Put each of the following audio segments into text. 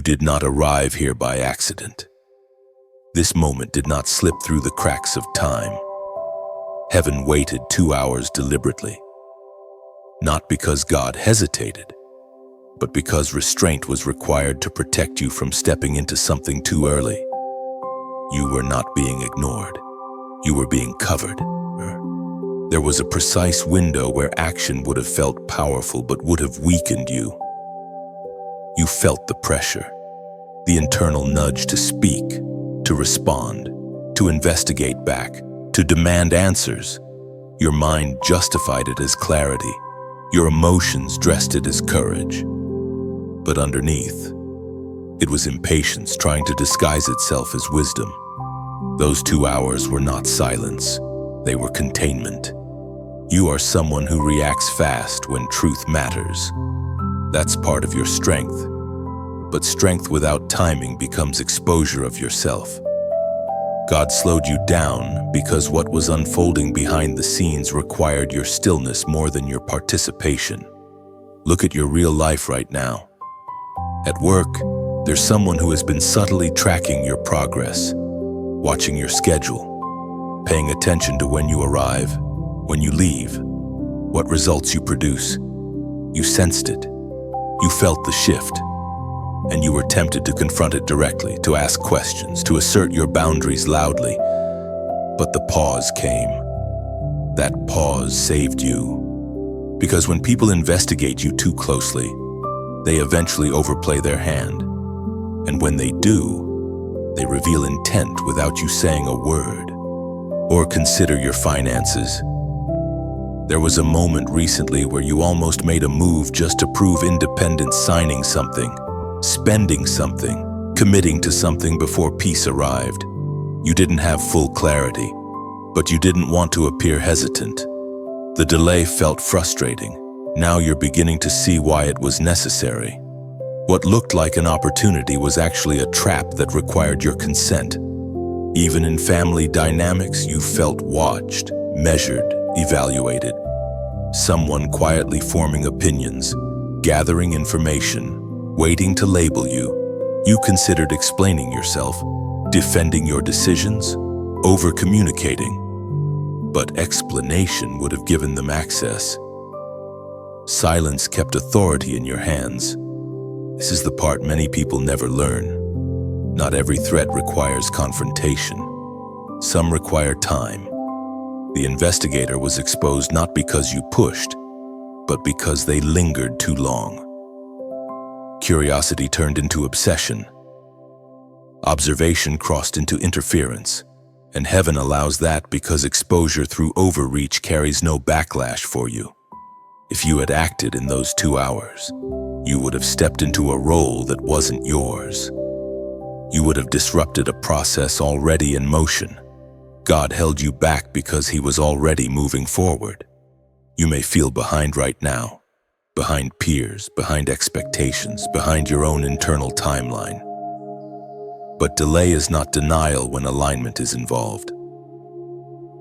You did not arrive here by accident. This moment did not slip through the cracks of time. Heaven waited 2 hours deliberately. Not because God hesitated, but because restraint was required to protect you from stepping into something too early. You were not being ignored. You were being covered. There was a precise window where action would have felt powerful but would have weakened you. You felt the pressure, the internal nudge to speak, to respond, to investigate back, to demand answers. Your mind justified it as clarity. Your emotions dressed it as courage. But underneath, it was impatience trying to disguise itself as wisdom. Those 2 hours were not silence. They were containment. You are someone who reacts fast when truth matters. That's part of your strength. But strength without timing becomes exposure of yourself. God slowed you down because what was unfolding behind the scenes required your stillness more than your participation. Look at your real life right now. At work, there's someone who has been subtly tracking your progress, watching your schedule, paying attention to when you arrive, when you leave, what results you produce. You sensed it. You felt the shift. And you were tempted to confront it directly, to ask questions, to assert your boundaries loudly. But the pause came. That pause saved you. Because when people investigate you too closely, they eventually overplay their hand. And when they do, they reveal intent without you saying a word. Or consider your finances. There was a moment recently where you almost made a move just to prove independence, signing something, spending something, committing to something before peace arrived. You didn't have full clarity, but you didn't want to appear hesitant. The delay felt frustrating. Now you're beginning to see why it was necessary. What looked like an opportunity was actually a trap that required your consent. Even in family dynamics, you felt watched, measured, evaluated. Someone quietly forming opinions, gathering information, waiting to label you. You considered explaining yourself, defending your decisions, over-communicating. But explanation would have given them access. Silence kept authority in your hands. This is the part many people never learn. Not every threat requires confrontation. Some require time. The investigator was exposed not because you pushed, but because they lingered too long. Curiosity turned into obsession. Observation crossed into interference. And heaven allows that because exposure through overreach carries no backlash for you. If you had acted in those 2 hours, you would have stepped into a role that wasn't yours. You would have disrupted a process already in motion. God held you back because He was already moving forward. You may feel behind right now, behind peers, behind expectations, behind your own internal timeline. But delay is not denial when alignment is involved.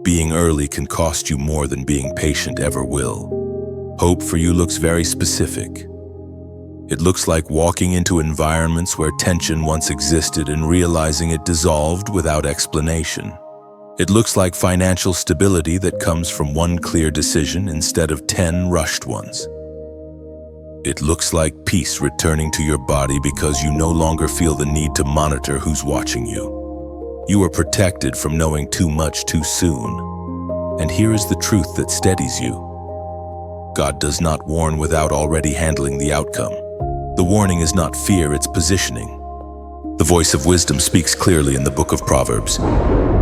Being early can cost you more than being patient ever will. Hope for you looks very specific. It looks like walking into environments where tension once existed and realizing it dissolved without explanation. It looks like financial stability that comes from one clear decision instead of 10 rushed ones. It looks like peace returning to your body because you no longer feel the need to monitor who's watching you. You are protected from knowing too much too soon. And here is the truth that steadies you. God does not warn without already handling the outcome. The warning is not fear, it's positioning. The voice of wisdom speaks clearly in the book of Proverbs,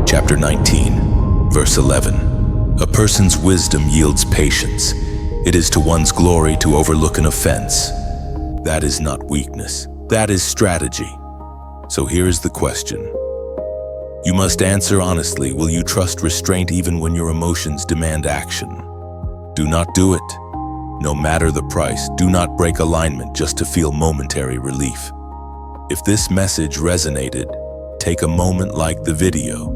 chapter 19, verse 11. A person's wisdom yields patience. It is to one's glory to overlook an offense. That is not weakness. That is strategy. So here is the question. You must answer honestly. Will you trust restraint even when your emotions demand action? Do not do it. No matter the price, do not break alignment just to feel momentary relief. If this message resonated, take a moment like the video.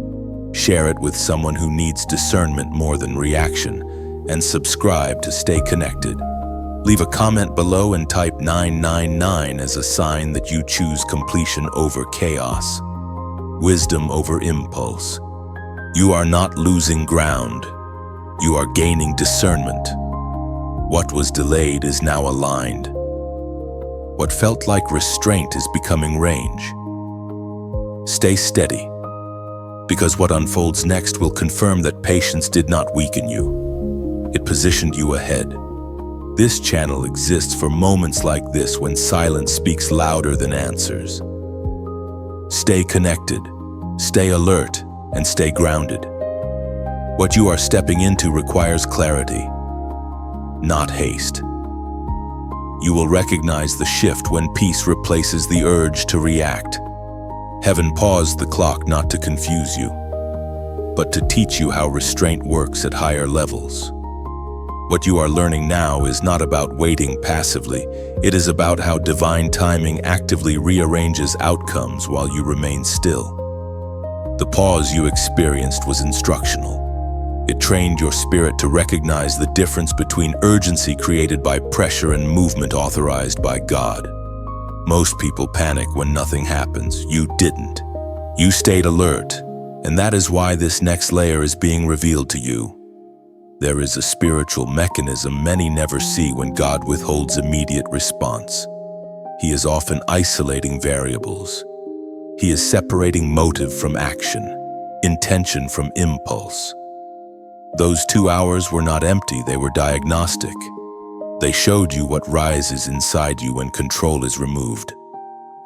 Share it with someone who needs discernment more than reaction, and subscribe to stay connected. Leave a comment below and type 999 as a sign that you choose completion over chaos, wisdom over impulse. You are not losing ground. You are gaining discernment. What was delayed is now aligned. What felt like restraint is becoming range. Stay steady, because what unfolds next will confirm that patience did not weaken you. It positioned you ahead. This channel exists for moments like this when silence speaks louder than answers. Stay connected, stay alert, and stay grounded. What you are stepping into requires clarity, not haste. You will recognize the shift when peace replaces the urge to react. Heaven paused the clock not to confuse you, but to teach you how restraint works at higher levels. What you are learning now is not about waiting passively. It is about how divine timing actively rearranges outcomes while you remain still. The pause you experienced was instructional. It trained your spirit to recognize the difference between urgency created by pressure and movement authorized by God. Most people panic when nothing happens. You didn't. You stayed alert, and that is why this next layer is being revealed to you. There is a spiritual mechanism many never see when God withholds immediate response. He is often isolating variables. He is separating motive from action, intention from impulse. Those 2 hours were not empty, they were diagnostic. They showed you what rises inside you when control is removed.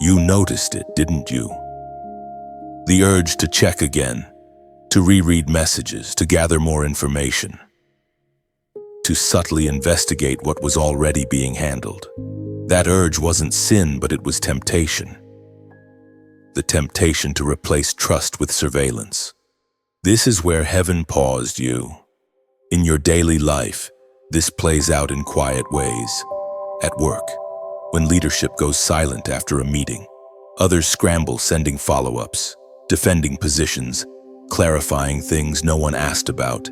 You noticed it, didn't you? The urge to check again, to reread messages, to gather more information, to subtly investigate what was already being handled. That urge wasn't sin, but it was temptation. The temptation to replace trust with surveillance. This is where heaven paused you. In your daily life, this plays out in quiet ways. At work, when leadership goes silent after a meeting, others scramble sending follow-ups, defending positions, clarifying things no one asked about.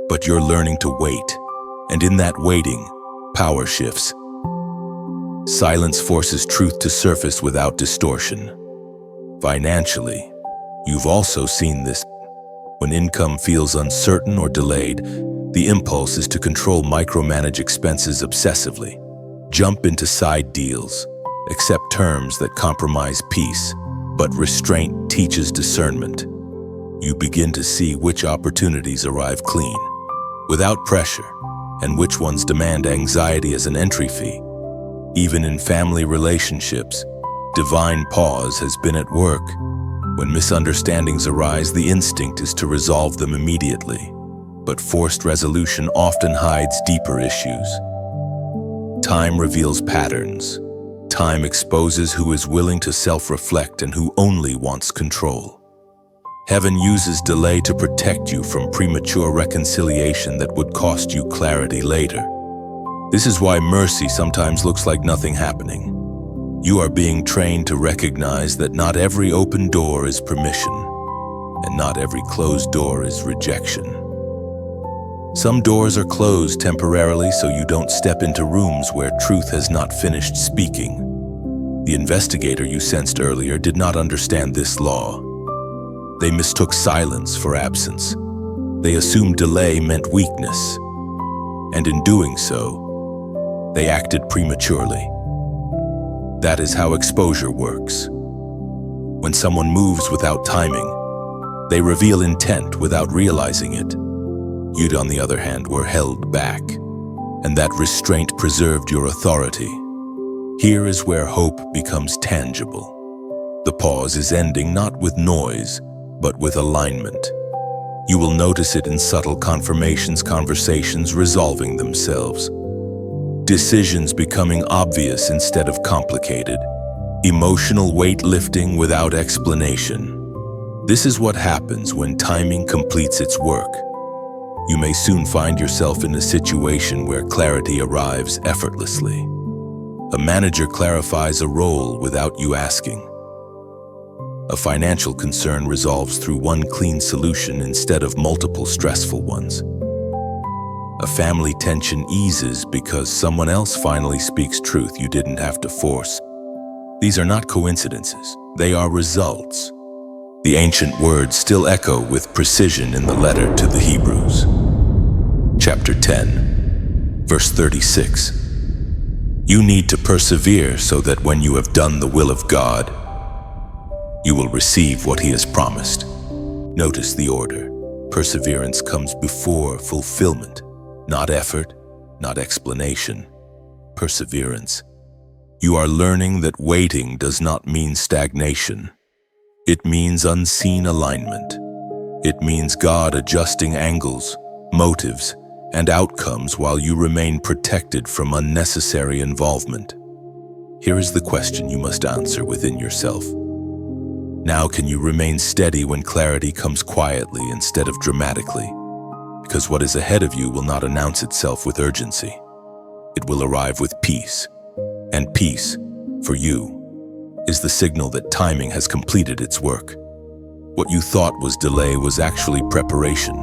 But you're learning to wait, and in that waiting, power shifts. Silence forces truth to surface without distortion. Financially, you've also seen this. When income feels uncertain or delayed, the impulse is to micromanage expenses obsessively, jump into side deals, accept terms that compromise peace, but restraint teaches discernment. You begin to see which opportunities arrive clean, without pressure, and which ones demand anxiety as an entry fee. Even in family relationships, divine pause has been at work. When misunderstandings arise, the instinct is to resolve them immediately, but forced resolution often hides deeper issues. Time reveals patterns. Time exposes who is willing to self-reflect and who only wants control. Heaven uses delay to protect you from premature reconciliation that would cost you clarity later. This is why mercy sometimes looks like nothing happening. You are being trained to recognize that not every open door is permission, and not every closed door is rejection. Some doors are closed temporarily so you don't step into rooms where truth has not finished speaking. The investigator you sensed earlier did not understand this law. They mistook silence for absence. They assumed delay meant weakness, and in doing so, they acted prematurely. That is how exposure works. When someone moves without timing, they reveal intent without realizing it. You, on the other hand, were held back, and that restraint preserved your authority. Here is where hope becomes tangible. The pause is ending not with noise, but with alignment. You will notice it in subtle confirmations, conversations resolving themselves, decisions becoming obvious instead of complicated, emotional weight lifting without explanation. This is what happens when timing completes its work. You may soon find yourself in a situation where clarity arrives effortlessly. A manager clarifies a role without you asking. A financial concern resolves through one clean solution instead of multiple stressful ones. A family tension eases because someone else finally speaks truth you didn't have to force. These are not coincidences, they are results. The ancient words still echo with precision in the letter to the Hebrews. Chapter 10, verse 36. You need to persevere so that when you have done the will of God, you will receive what He has promised. Notice the order. Perseverance comes before fulfillment, not effort, not explanation. Perseverance. You are learning that waiting does not mean stagnation. It means unseen alignment. It means God adjusting angles, motives, and outcomes while you remain protected from unnecessary involvement. Here is the question you must answer within yourself. Now can you remain steady when clarity comes quietly instead of dramatically? Because what is ahead of you will not announce itself with urgency. It will arrive with peace. And peace, for you, is the signal that timing has completed its work. What you thought was delay was actually preparation.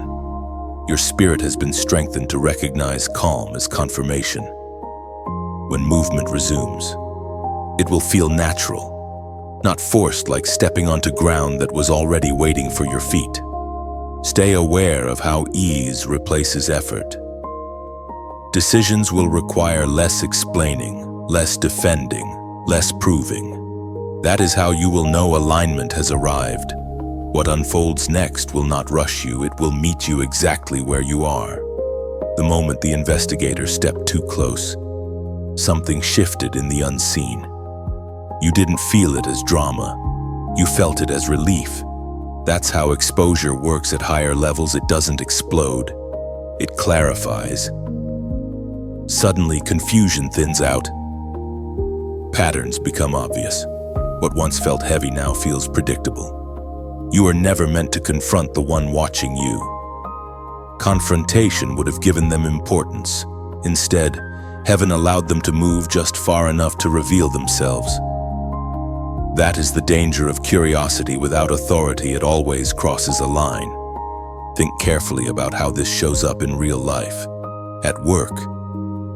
Your spirit has been strengthened to recognize calm as confirmation. When movement resumes, it will feel natural, not forced like stepping onto ground that was already waiting for your feet. Stay aware of how ease replaces effort. Decisions will require less explaining, less defending, less proving. That is how you will know alignment has arrived. What unfolds next will not rush you, it will meet you exactly where you are. The moment the investigator stepped too close, something shifted in the unseen. You didn't feel it as drama, you felt it as relief. That's how exposure works at higher levels. It doesn't explode, it clarifies. Suddenly, confusion thins out. Patterns become obvious. What once felt heavy now feels predictable. You are never meant to confront the one watching you. Confrontation would have given them importance. Instead, heaven allowed them to move just far enough to reveal themselves. That is the danger of curiosity without authority. It always crosses a line. Think carefully about how this shows up in real life. At work,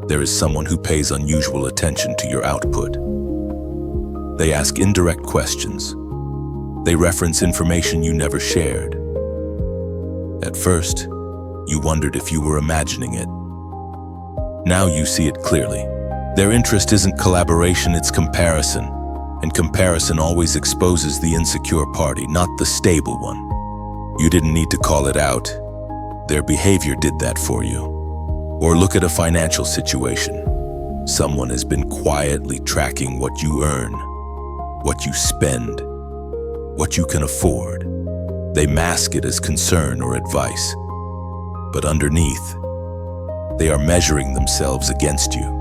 there is someone who pays unusual attention to your output. They ask indirect questions. They reference information you never shared. At first, you wondered if you were imagining it. Now you see it clearly. Their interest isn't collaboration, it's comparison. And comparison always exposes the insecure party, not the stable one. You didn't need to call it out. Their behavior did that for you. Or look at a financial situation. Someone has been quietly tracking what you earn, what you spend, what you can afford. They mask it as concern or advice. But underneath, they are measuring themselves against you.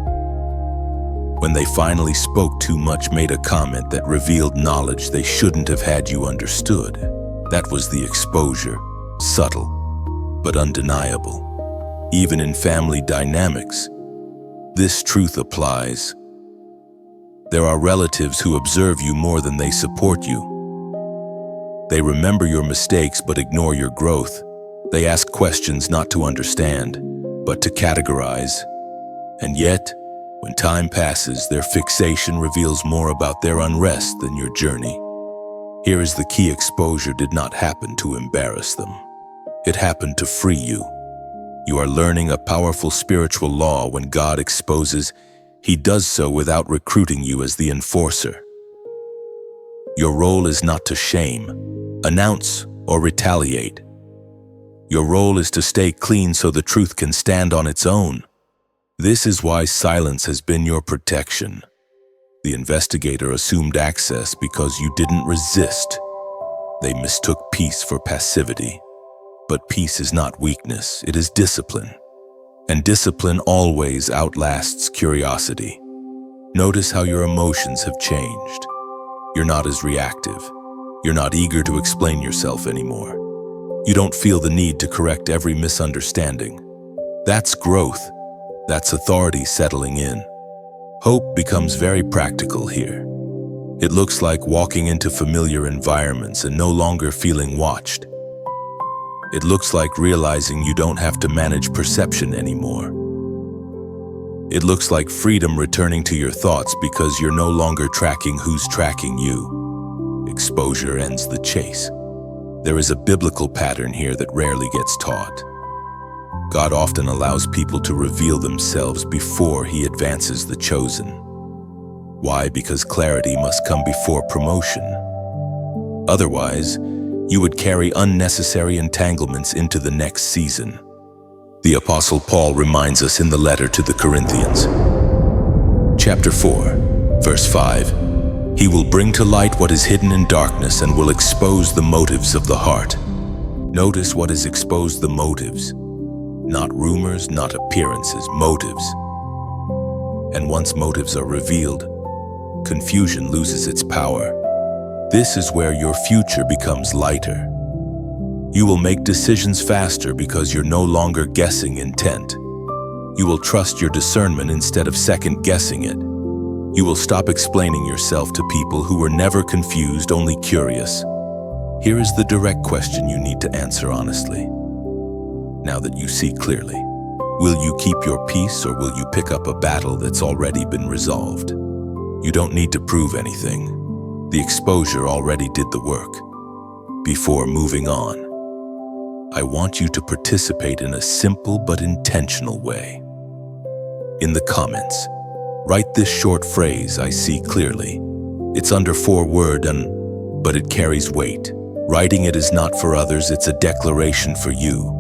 When they finally spoke too much, made a comment that revealed knowledge they shouldn't have had, you understood. That was the exposure, subtle, but undeniable. Even in family dynamics, this truth applies. There are relatives who observe you more than they support you. They remember your mistakes but ignore your growth. They ask questions not to understand, but to categorize. And yet, when time passes, their fixation reveals more about their unrest than your journey. Here is the key: exposure did not happen to embarrass them. It happened to free you. You are learning a powerful spiritual law. When God exposes, He does so without recruiting you as the enforcer. Your role is not to shame, announce, or retaliate. Your role is to stay clean so the truth can stand on its own. This is why silence has been your protection. The investigator assumed access because you didn't resist. They mistook peace for passivity. But peace is not weakness, it is discipline. And discipline always outlasts curiosity. Notice how your emotions have changed. You're not as reactive. You're not eager to explain yourself anymore. You don't feel the need to correct every misunderstanding. That's growth. That's authority settling in. Hope becomes very practical here. It looks like walking into familiar environments and no longer feeling watched. It looks like realizing you don't have to manage perception anymore. It looks like freedom returning to your thoughts because you're no longer tracking who's tracking you. Exposure ends the chase. There is a biblical pattern here that rarely gets taught. God often allows people to reveal themselves before He advances the chosen. Why? Because clarity must come before promotion. Otherwise, you would carry unnecessary entanglements into the next season. The Apostle Paul reminds us in the letter to the Corinthians. Chapter 4, verse 5. He will bring to light what is hidden in darkness and will expose the motives of the heart. Notice what is exposed: the motives. Not rumors, not appearances, motives. And once motives are revealed, confusion loses its power. This is where your future becomes lighter. You will make decisions faster because you're no longer guessing intent. You will trust your discernment instead of second-guessing it. You will stop explaining yourself to people who were never confused, only curious. Here is the direct question you need to answer honestly. Now that you see clearly, will you keep your peace or will you pick up a battle that's already been resolved? You don't need to prove anything. The exposure already did the work. Before moving on, I want you to participate in a simple but intentional way. In the comments, write this short phrase, "I see clearly." It's under 4 words, but it carries weight. Writing it is not for others, it's a declaration for you.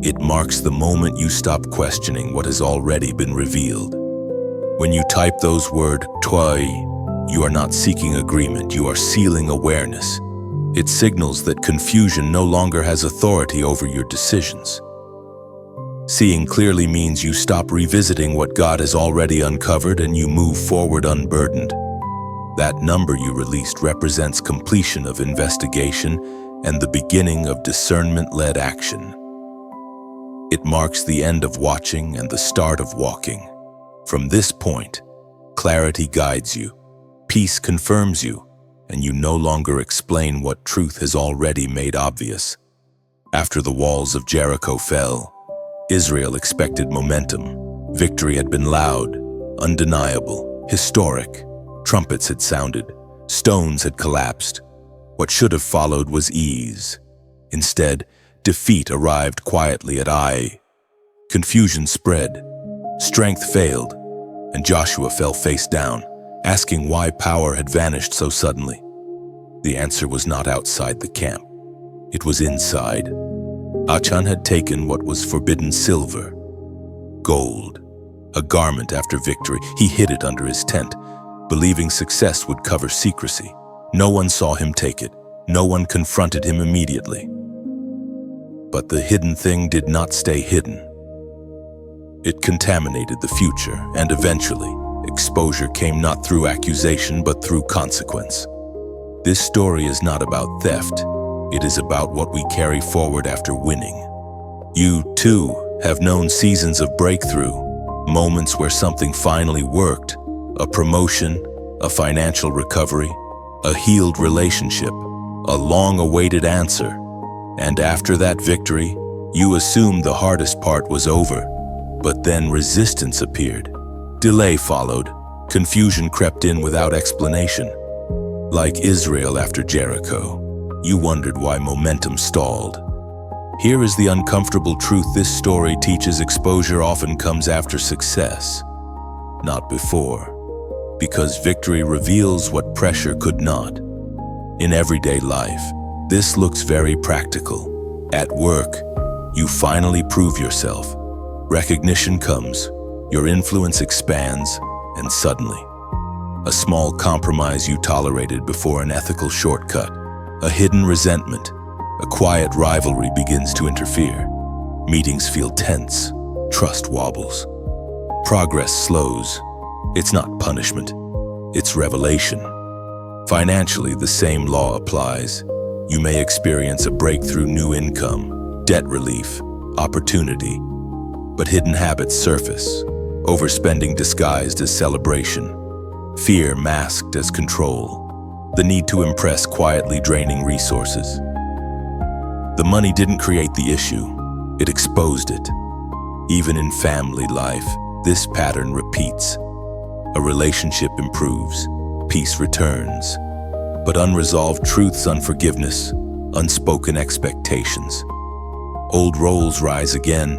It marks the moment you stop questioning what has already been revealed. When you type those words, "toi," you are not seeking agreement, you are sealing awareness. It signals that confusion no longer has authority over your decisions. Seeing clearly means you stop revisiting what God has already uncovered and you move forward unburdened. That number you released represents completion of investigation and the beginning of discernment-led action. It marks the end of watching and the start of walking. From this point, clarity guides you, peace confirms you, and you no longer explain what truth has already made obvious. After the walls of Jericho fell, Israel expected momentum. Victory had been loud, undeniable, historic. Trumpets had sounded, stones had collapsed. What should have followed was ease. Instead, defeat arrived quietly at Ai. Confusion spread, strength failed, and Joshua fell face down, asking why power had vanished so suddenly. The answer was not outside the camp. It was inside. Achan had taken what was forbidden: silver, gold, a garment after victory. He hid it under his tent, believing success would cover secrecy. No one saw him take it. No one confronted him immediately. But the hidden thing did not stay hidden. It contaminated the future, and eventually, exposure came not through accusation but through consequence. This story is not about theft. It is about what we carry forward after winning. You, too, have known seasons of breakthrough, moments where something finally worked, a promotion, a financial recovery, a healed relationship, a long-awaited answer. And after that victory, you assumed the hardest part was over. But then resistance appeared. Delay followed. Confusion crept in without explanation. Like Israel after Jericho, you wondered why momentum stalled. Here is the uncomfortable truth this story teaches: exposure often comes after success, not before. Because victory reveals what pressure could not. In everyday life, this looks very practical. At work, you finally prove yourself. Recognition comes, your influence expands, and suddenly, a small compromise you tolerated before an ethical shortcut, a hidden resentment, a quiet rivalry begins to interfere. Meetings feel tense, trust wobbles. Progress slows. It's not punishment, it's revelation. Financially, the same law applies. You may experience a breakthrough: new income, debt relief, opportunity. But hidden habits surface, overspending disguised as celebration, fear masked as control, the need to impress quietly draining resources. The money didn't create the issue, it exposed it. Even in family life, this pattern repeats. A relationship improves, peace returns, but unresolved truths, unforgiveness, unspoken expectations. Old roles rise again.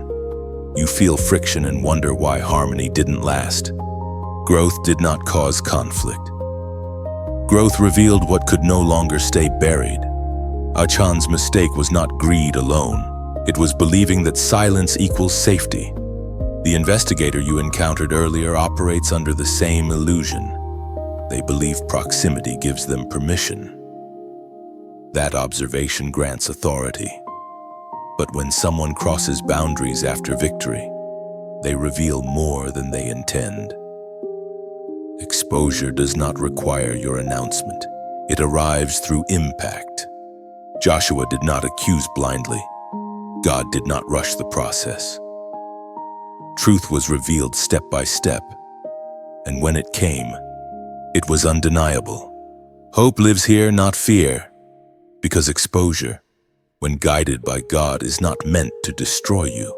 You feel friction and wonder why harmony didn't last. Growth did not cause conflict. Growth revealed what could no longer stay buried. Achan's mistake was not greed alone. It was believing that silence equals safety. The investigator you encountered earlier operates under the same illusion. They believe proximity gives them permission. That observation grants authority. But when someone crosses boundaries after victory, they reveal more than they intend. Exposure does not require your announcement. It arrives through impact. Joshua did not accuse blindly. God did not rush the process. Truth was revealed step by step, and when it came, it was undeniable. Hope lives here, not fear, because exposure, when guided by God, is not meant to destroy you.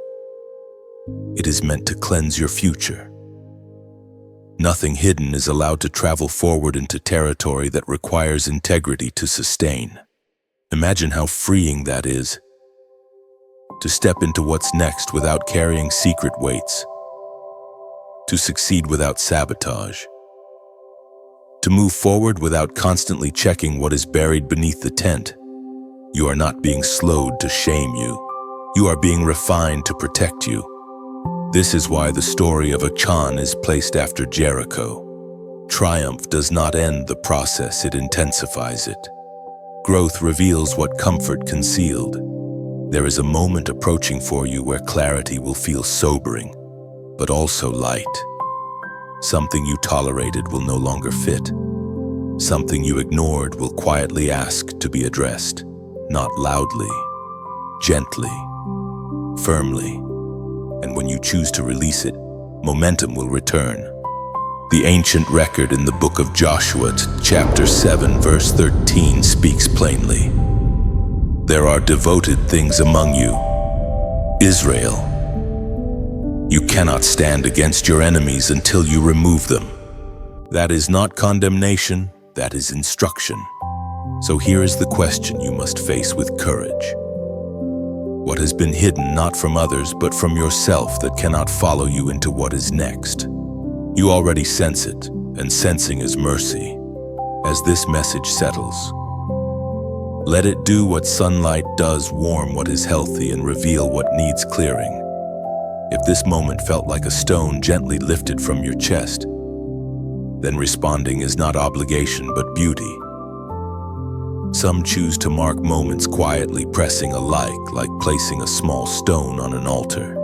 It is meant to cleanse your future. Nothing hidden is allowed to travel forward into territory that requires integrity to sustain. Imagine how freeing that is. To step into what's next without carrying secret weights. To succeed without sabotage. To move forward without constantly checking what is buried beneath the tent. You are not being slowed to shame you. You are being refined to protect you. This is why the story of Achan is placed after Jericho. Triumph does not end the process, it intensifies it. Growth reveals what comfort concealed. There is a moment approaching for you where clarity will feel sobering, but also light. Something you tolerated will no longer fit. Something you ignored will quietly ask to be addressed, not loudly, gently, firmly. And when you choose to release it, momentum will return. The ancient record in the book of Joshua, chapter 7, verse 13, speaks plainly. There are devoted things among you, Israel. You cannot stand against your enemies until you remove them. That is not condemnation, that is instruction. So here is the question you must face with courage. What has been hidden not from others but from yourself that cannot follow you into what is next? You already sense it, and sensing is mercy. As this message settles, let it do what sunlight does, warm what is healthy and reveal what needs clearing. If this moment felt like a stone gently lifted from your chest, then responding is not obligation but beauty. Some choose to mark moments quietly, pressing a like placing a small stone on an altar.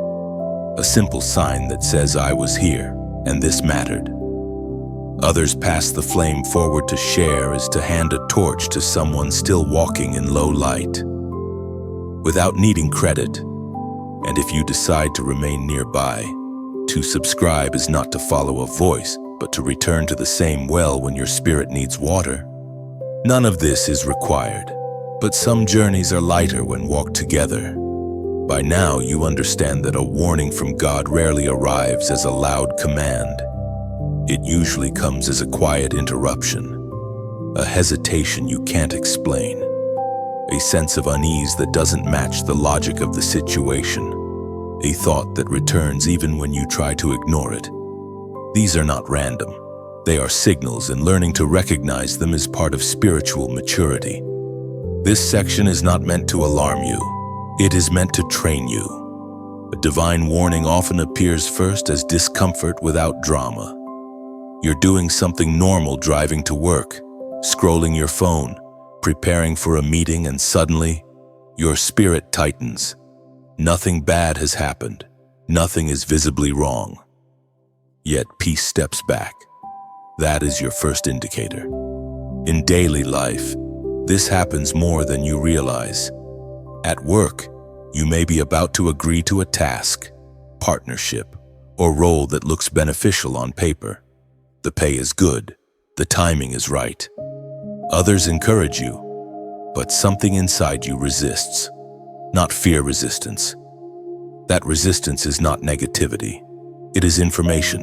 A simple sign that says I was here, and this mattered. Others pass the flame forward to share as to hand a torch to someone still walking in low light, without needing credit. And if you decide to remain nearby, to subscribe is not to follow a voice, but to return to the same well when your spirit needs water. None of this is required, but some journeys are lighter when walked together. By now, you understand that a warning from God rarely arrives as a loud command. It usually comes as a quiet interruption, a hesitation you can't explain, a sense of unease that doesn't match the logic of the situation, a thought that returns even when you try to ignore it. These are not random. They are signals, and learning to recognize them is part of spiritual maturity. This section is not meant to alarm you. It is meant to train you. A divine warning often appears first as discomfort without drama. You're doing something normal, driving to work, scrolling your phone, preparing for a meeting, and suddenly, your spirit tightens. Nothing bad has happened. Nothing is visibly wrong. Yet peace steps back. That is your first indicator. In daily life, this happens more than you realize. At work, you may be about to agree to a task, partnership, or role that looks beneficial on paper. The pay is good, the timing is right. Others encourage you, but something inside you resists. not fear resistance. That resistance is not negativity. It is information.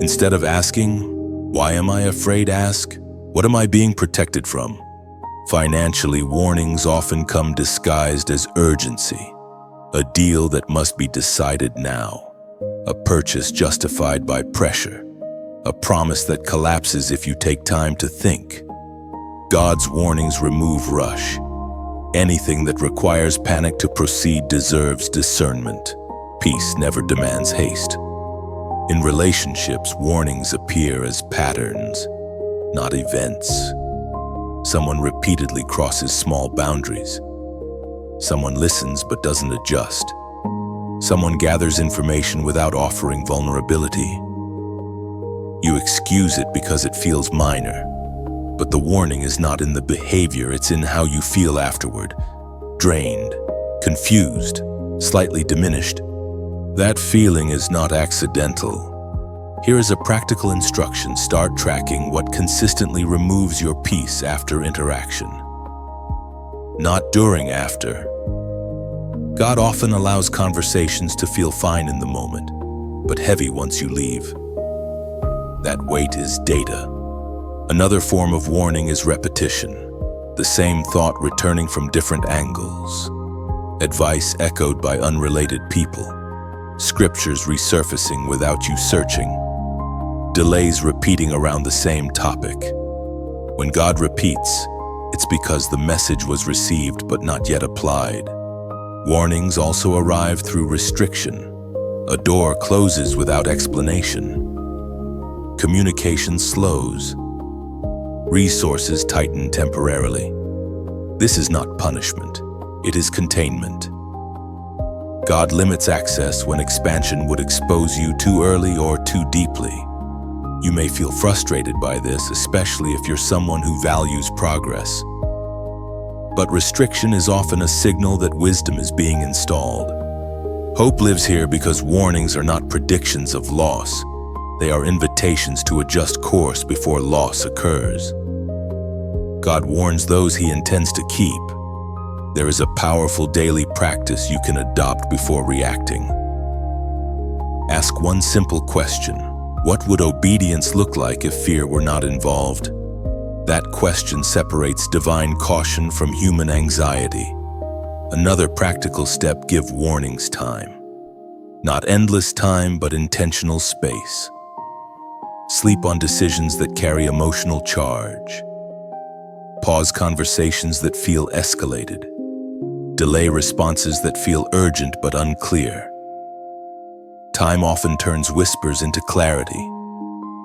Instead of asking, "Why am I afraid?" ask, "What am I being protected from?" Financially, warnings often come disguised as urgency, a deal that must be decided now, a purchase justified by pressure, a promise that collapses if you take time to think. God's warnings remove rush. Anything that requires panic to proceed deserves discernment. Peace never demands haste. In relationships, warnings appear as patterns, not events. Someone repeatedly crosses small boundaries. Someone listens but doesn't adjust. Someone gathers information without offering vulnerability. You excuse it because it feels minor. But the warning is not in the behavior, it's in how you feel afterward. Drained, confused, slightly diminished. That feeling is not accidental. Here is a practical instruction. Start tracking what consistently removes your peace after interaction. Not during, after. God often allows conversations to feel fine in the moment, but heavy once you leave. That weight is data. Another form of warning is repetition, the same thought returning from different angles, advice echoed by unrelated people, scriptures resurfacing without you searching, delays repeating around the same topic. When God repeats, it's because the message was received but not yet applied. Warnings also arrive through restriction. A door closes without explanation. Communication slows. Resources tighten temporarily. This is not punishment, it is containment. God limits access when expansion would expose you too early or too deeply. You may feel frustrated by this, especially if you're someone who values progress. But restriction is often a signal that wisdom is being installed. Hope lives here because warnings are not predictions of loss. They are invitations to adjust course before loss occurs. God warns those he intends to keep. There is a powerful daily practice you can adopt before reacting. Ask one simple question. What would obedience look like if fear were not involved? That question separates divine caution from human anxiety. Another practical step: give warnings time. Not endless time, but intentional space. Sleep on decisions that carry emotional charge. Pause conversations that feel escalated. Delay responses that feel urgent but unclear. Time often turns whispers into clarity.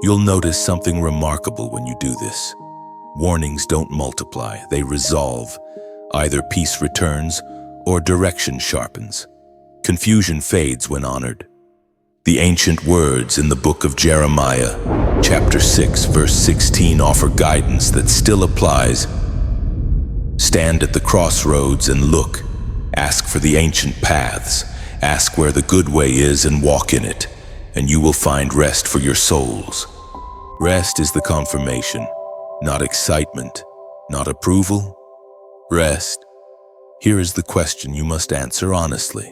You'll notice something remarkable when you do this. Warnings don't multiply, they resolve. Either peace returns or direction sharpens. Confusion fades when honored. The ancient words in the book of Jeremiah, chapter 6, verse 16, offer guidance that still applies. Stand at the crossroads and look. Ask for the ancient paths. Ask where the good way is and walk in it, and you will find rest for your souls. Rest is the confirmation, not excitement, not approval. Rest. Here is the question you must answer honestly.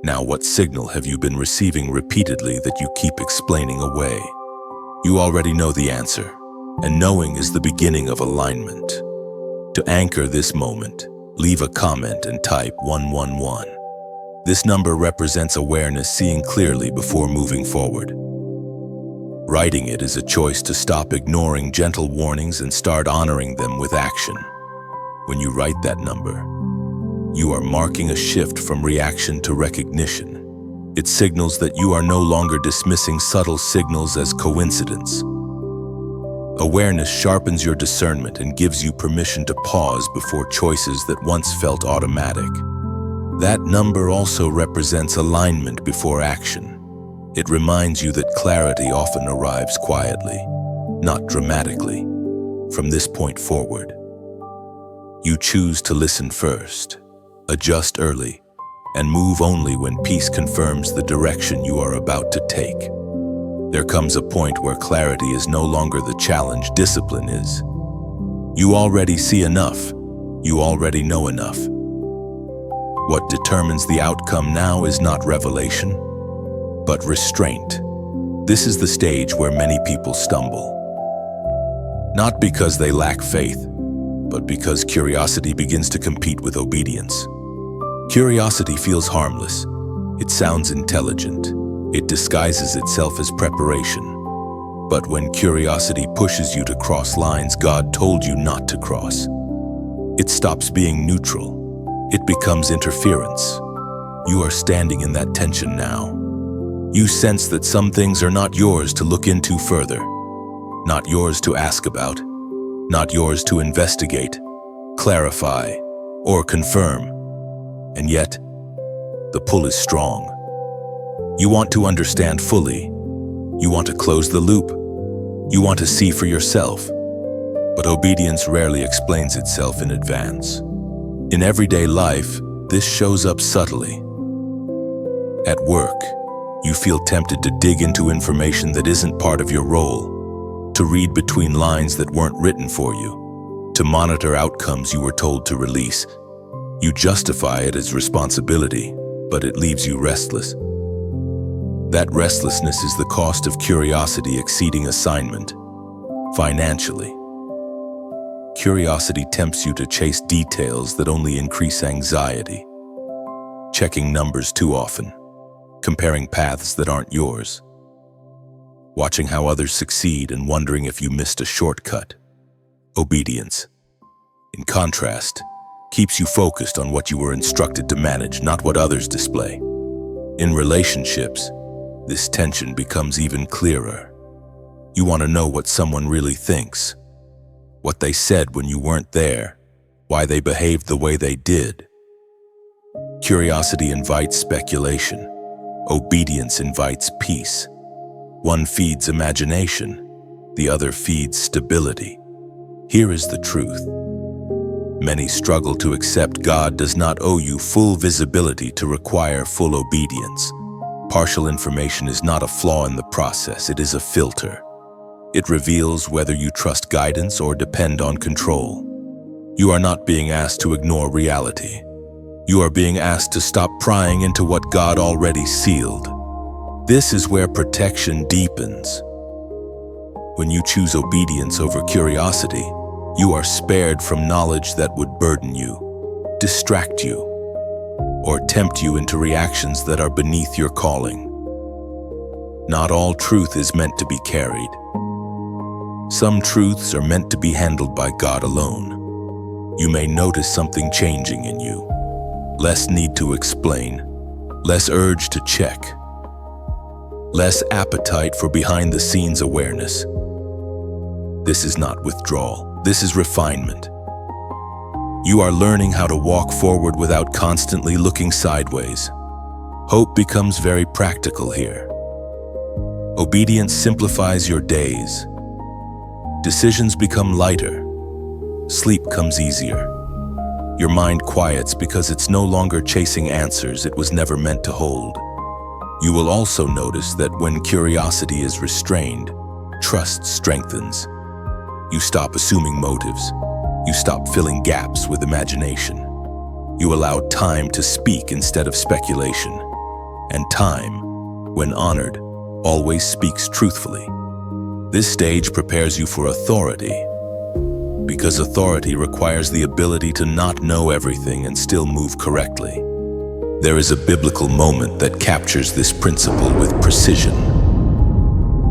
Now, what signal have you been receiving repeatedly that you keep explaining away? You already know the answer, and knowing is the beginning of alignment. To anchor this moment, leave a comment and type 111. This number represents awareness, seeing clearly before moving forward. Writing it is a choice to stop ignoring gentle warnings and start honoring them with action. When you write that number, you are marking a shift from reaction to recognition. It signals that you are no longer dismissing subtle signals as coincidence. Awareness sharpens your discernment and gives you permission to pause before choices that once felt automatic. That number also represents alignment before action. It reminds you that clarity often arrives quietly, not dramatically. From this point forward, you choose to listen first, adjust early, and move only when peace confirms the direction you are about to take. There comes a point where clarity is no longer the challenge, discipline is. You already see enough. You already know enough. What determines the outcome now is not revelation, but restraint. This is the stage where many people stumble. Not because they lack faith, but because curiosity begins to compete with obedience. Curiosity feels harmless. It sounds intelligent. It disguises itself as preparation. But when curiosity pushes you to cross lines God told you not to cross, it stops being neutral. It becomes interference. You are standing in that tension now. You sense that some things are not yours to look into further, not yours to ask about, not yours to investigate, clarify, or confirm. And yet, the pull is strong. You want to understand fully. You want to close the loop. You want to see for yourself. But obedience rarely explains itself in advance. In everyday life, this shows up subtly. At work, you feel tempted to dig into information that isn't part of your role, to read between lines that weren't written for you, to monitor outcomes you were told to release. You justify it as responsibility, but it leaves you restless. That restlessness is the cost of curiosity exceeding assignment. Financially, curiosity tempts you to chase details that only increase anxiety. Checking numbers too often, comparing paths that aren't yours, watching how others succeed and wondering if you missed a shortcut. Obedience, in contrast, keeps you focused on what you were instructed to manage, not what others display. In relationships, this tension becomes even clearer. You want to know what someone really thinks, what they said when you weren't there, why they behaved the way they did. Curiosity invites speculation. Obedience invites peace. One feeds imagination, the other feeds stability. Here is the truth. Many struggle to accept God does not owe you full visibility to require full obedience. Partial information is not a flaw in the process, it is a filter. It reveals whether you trust guidance or depend on control. You are not being asked to ignore reality. You are being asked to stop prying into what God already sealed. This is where protection deepens. When you choose obedience over curiosity, you are spared from knowledge that would burden you, distract you, or tempt you into reactions that are beneath your calling. Not all truth is meant to be carried. Some truths are meant to be handled by God alone. You may notice something changing in you. Less need to explain, less urge to check, less appetite for behind-the-scenes awareness. This is not withdrawal, this is refinement. You are learning how to walk forward without constantly looking sideways. Hope becomes very practical here. Obedience simplifies your days. Decisions become lighter. Sleep comes easier. Your mind quiets because it's no longer chasing answers it was never meant to hold. You will also notice that when curiosity is restrained, trust strengthens. You stop assuming motives. You stop filling gaps with imagination. You allow time to speak instead of speculation. And time, when honored, always speaks truthfully. This stage prepares you for authority, because authority requires the ability to not know everything and still move correctly. There is a biblical moment that captures this principle with precision.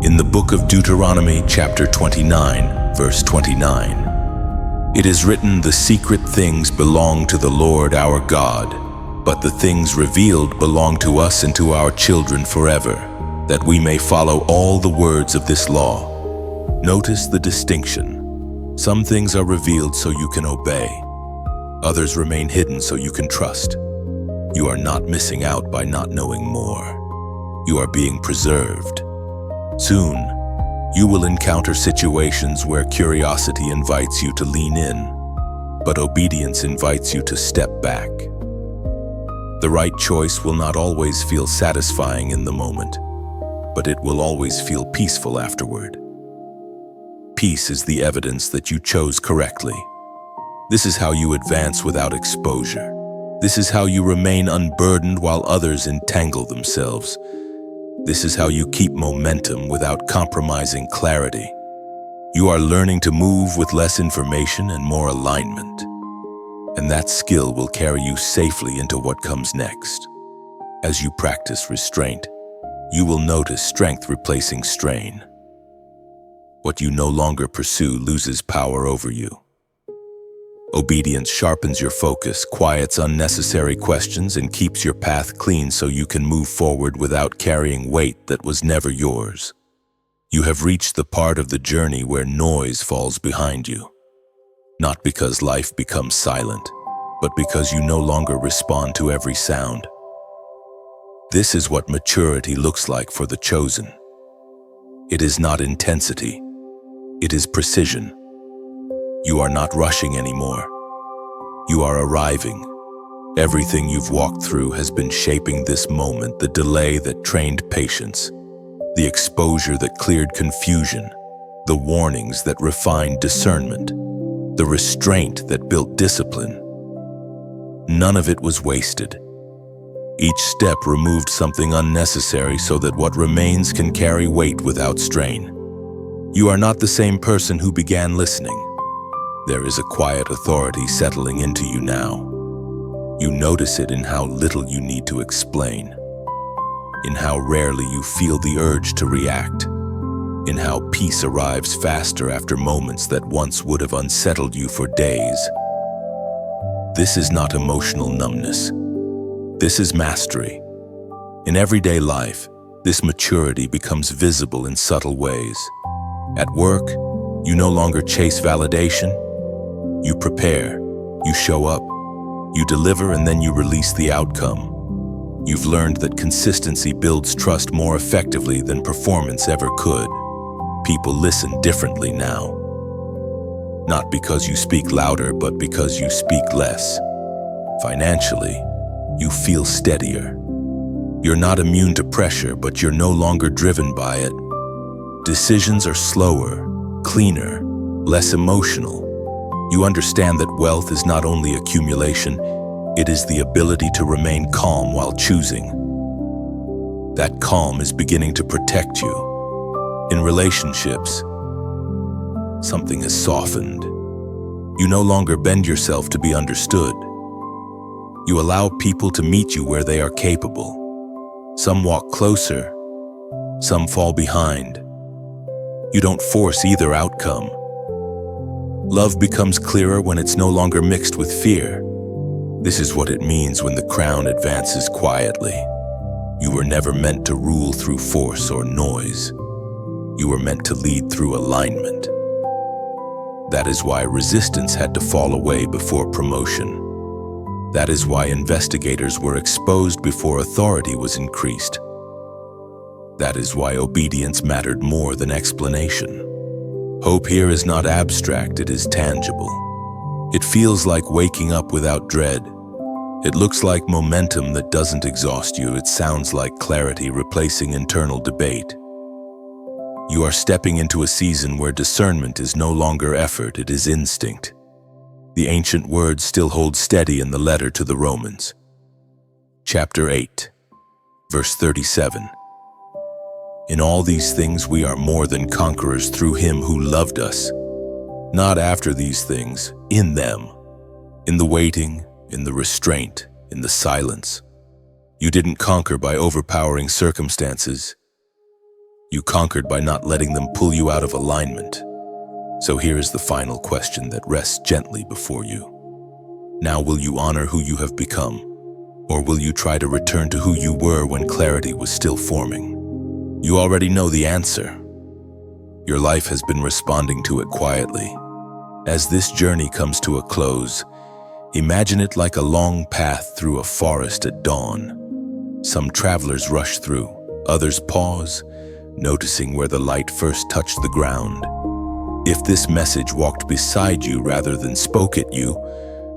In the book of Deuteronomy, chapter 29, verse 29, it is written, "The secret things belong to the Lord our God, but the things revealed belong to us and to our children forever, that we may follow all the words of this law." Notice the distinction. Some things are revealed so you can obey. Others remain hidden so you can trust. You are not missing out by not knowing more. You are being preserved. Soon, you will encounter situations where curiosity invites you to lean in, but obedience invites you to step back. The right choice will not always feel satisfying in the moment, but it will always feel peaceful afterward. Peace is the evidence that you chose correctly. This is how you advance without exposure. This is how you remain unburdened while others entangle themselves. This is how you keep momentum without compromising clarity. You are learning to move with less information and more alignment. And that skill will carry you safely into what comes next. As you practice restraint, you will notice strength replacing strain. What you no longer pursue loses power over you. Obedience sharpens your focus, quiets unnecessary questions, and keeps your path clean so you can move forward without carrying weight that was never yours. You have reached the part of the journey where noise falls behind you. Not because life becomes silent, but because you no longer respond to every sound. This is what maturity looks like for the chosen. It is not intensity. It is precision. You are not rushing anymore. You are arriving. Everything you've walked through has been shaping this moment, the delay that trained patience, the exposure that cleared confusion, the warnings that refined discernment, the restraint that built discipline. None of it was wasted. Each step removed something unnecessary so that what remains can carry weight without strain. You are not the same person who began listening. There is a quiet authority settling into you now. You notice it in how little you need to explain, in how rarely you feel the urge to react, in how peace arrives faster after moments that once would have unsettled you for days. This is not emotional numbness. This is mastery. In everyday life, this maturity becomes visible in subtle ways. At work, you no longer chase validation. You prepare, you show up, you deliver, and then you release the outcome. You've learned that consistency builds trust more effectively than performance ever could. People listen differently now. Not because you speak louder, but because you speak less. Financially, you feel steadier. You're not immune to pressure, but you're no longer driven by it. Decisions are slower, cleaner, less emotional. You understand that wealth is not only accumulation, it is the ability to remain calm while choosing. That calm is beginning to protect you. In relationships, something has softened. You no longer bend yourself to be understood. You allow people to meet you where they are capable. Some walk closer, some fall behind. You don't force either outcome. Love becomes clearer when it's no longer mixed with fear. This is what it means when the crown advances quietly. You were never meant to rule through force or noise. You were meant to lead through alignment. That is why resistance had to fall away before promotion. That is why investigators were exposed before authority was increased. That is why obedience mattered more than explanation. Hope here is not abstract, it is tangible. It feels like waking up without dread. It looks like momentum that doesn't exhaust you. It sounds like clarity replacing internal debate. You are stepping into a season where discernment is no longer effort, it is instinct. The ancient words still hold steady in the letter to the Romans. Chapter 8, verse 37. In all these things we are more than conquerors through him who loved us. Not after these things, in them. In the waiting, in the restraint, in the silence. You didn't conquer by overpowering circumstances. You conquered by not letting them pull you out of alignment. So here is the final question that rests gently before you. Now will you honor who you have become? Or will you try to return to who you were when clarity was still forming? You already know the answer. Your life has been responding to it quietly. As this journey comes to a close, imagine it like a long path through a forest at dawn. Some travelers rush through, others pause, noticing where the light first touched the ground. If this message walked beside you rather than spoke at you,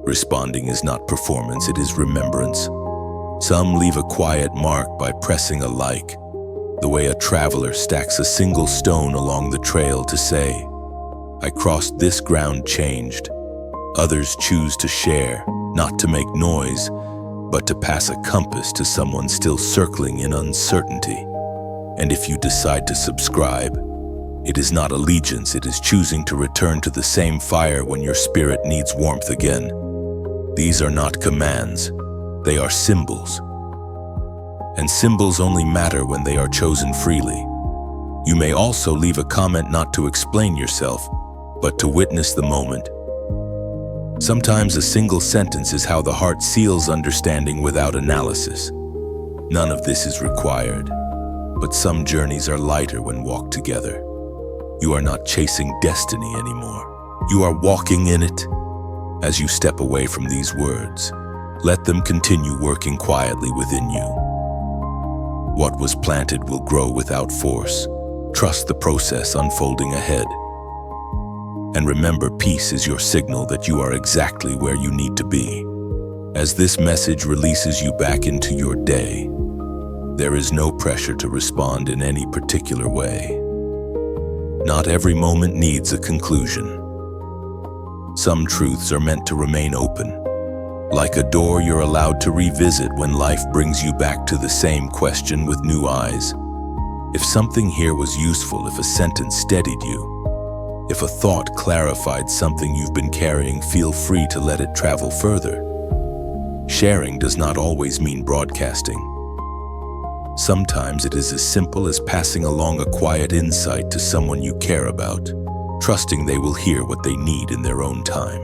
responding is not performance, it is remembrance. Some leave a quiet mark by pressing a like, the way a traveler stacks a single stone along the trail to say, I crossed this ground changed. Others choose to share, not to make noise, but to pass a compass to someone still circling in uncertainty. And if you decide to subscribe, it is not allegiance, it is choosing to return to the same fire when your spirit needs warmth again. These are not commands, they are symbols. And symbols only matter when they are chosen freely. You may also leave a comment not to explain yourself, but to witness the moment. Sometimes a single sentence is how the heart seals understanding without analysis. None of this is required, but some journeys are lighter when walked together. You are not chasing destiny anymore. You are walking in it. As you step away from these words, let them continue working quietly within you. What was planted will grow without force. Trust the process unfolding ahead. And remember, peace is your signal that you are exactly where you need to be. As this message releases you back into your day, there is no pressure to respond in any particular way. Not every moment needs a conclusion. Some truths are meant to remain open, like a door you're allowed to revisit when life brings you back to the same question with new eyes. If something here was useful, if a sentence steadied you, if a thought clarified something you've been carrying, feel free to let it travel further. Sharing does not always mean broadcasting. Sometimes it is as simple as passing along a quiet insight to someone you care about, trusting they will hear what they need in their own time.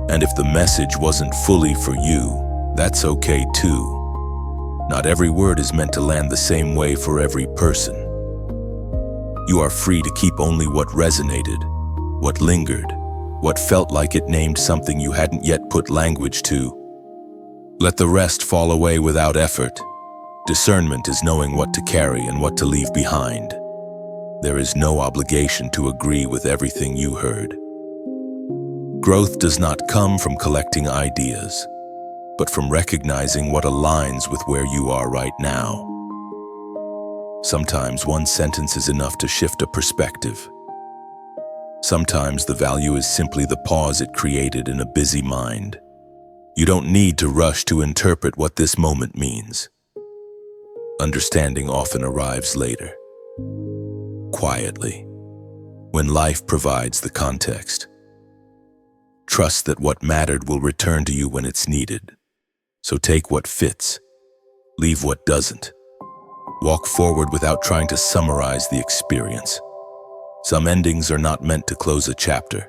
And if the message wasn't fully for you, that's okay too. Not every word is meant to land the same way for every person. You are free to keep only what resonated, what lingered, what felt like it named something you hadn't yet put language to. Let the rest fall away without effort. Discernment is knowing what to carry and what to leave behind. There is no obligation to agree with everything you heard. Growth does not come from collecting ideas, but from recognizing what aligns with where you are right now. Sometimes one sentence is enough to shift a perspective. Sometimes the value is simply the pause it created in a busy mind. You don't need to rush to interpret what this moment means. Understanding often arrives later, quietly, when life provides the context. Trust that what mattered will return to you when it's needed. So take what fits, leave what doesn't. Walk forward without trying to summarize the experience. Some endings are not meant to close a chapter.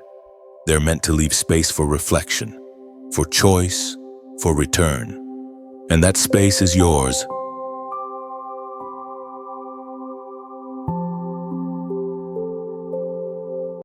They're meant to leave space for reflection, for choice, for return. And that space is yours.